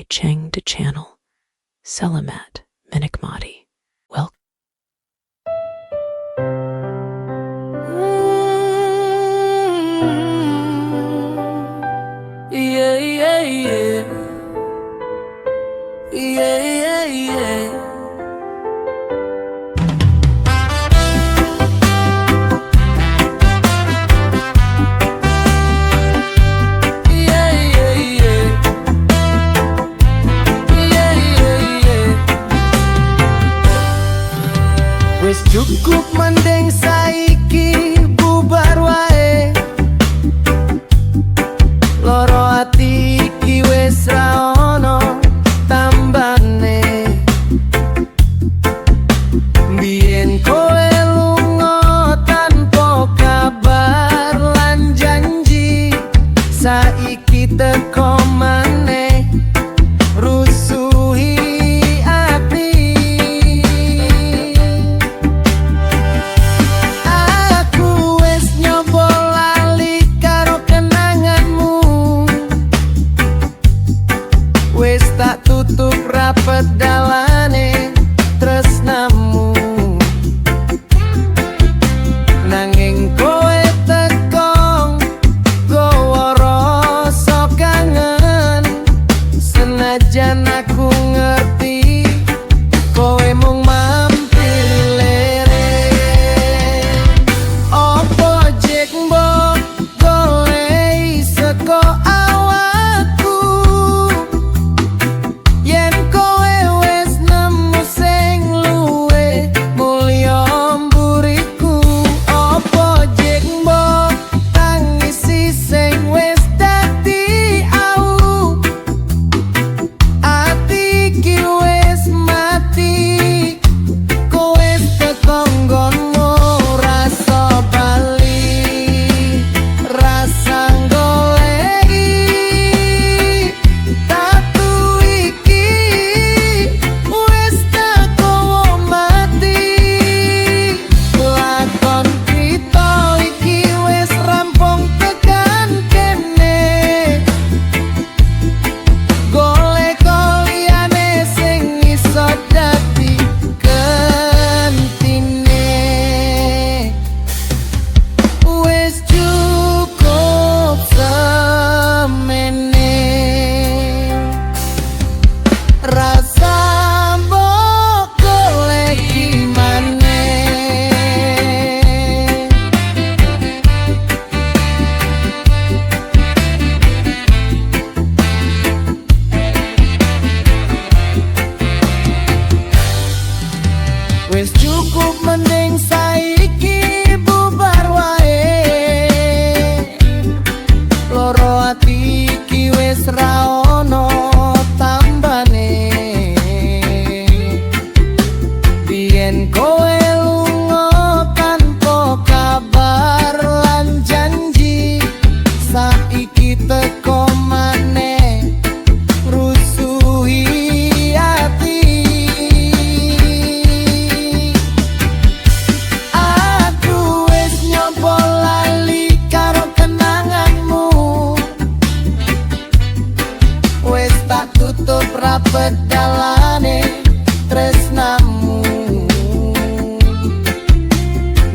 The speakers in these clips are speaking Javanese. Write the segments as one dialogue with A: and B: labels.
A: by Cheng De Channel, Selamat Menikmati. Welcome.
B: Yeah, yeah, yeah. Yeah, yeah, yeah. Wis cukup mending saiki bubar wae. Loro ati iki wis ra ono tambane. Biyen kowe lunga tanpa kabar lan janji, saiki teko maneh rusuhi ati. Aku wis nyoba lali karo kenanganmu, wis tak tutup rapet dalane tresnamu. Nanging kowe teko nggawa rasa kangen, senajan aku ngerti kowe mung mampir lere. Opo jek mbok goleki saka awakku, yen kowe wis nemu sing luwih mulya mburiku. Opo jek mbok tangisi sing wis dadi au, ati iki wis mati, kowe teko nggonmu rasa bali, rasa goleki tatu iki wis teko mati. Lakon kita iki wis rampung tekan kene, golek liyane sing iso dadi gentine. Wis cukup semene, rasa mbok goleki maneh. Wis cukup mending saiki bubar wae. Loro ati iki wis ra ono tambane. Biyen kowe lunga tanpa kabar lan janji, saiki teko maneh rusuhi ati. Aku wis nyoba lali karo kenanganmu, wis tak tutup rapet dalane tresnamu.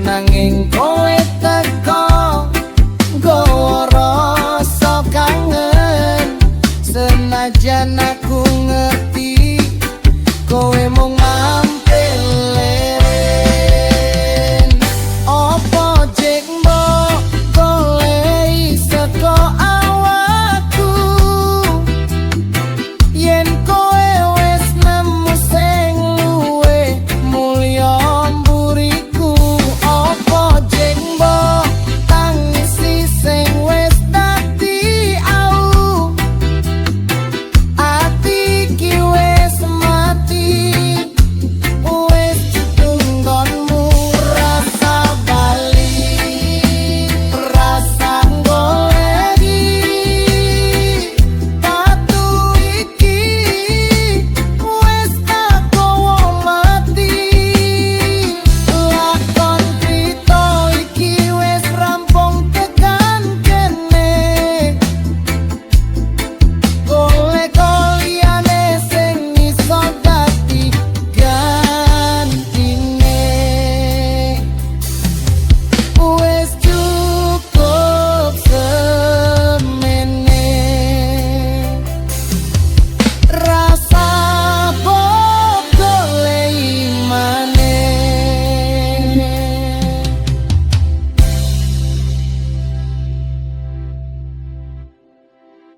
B: Nanging kowe teko nggawa rasa kangen, senajan aku ngerti kowe mung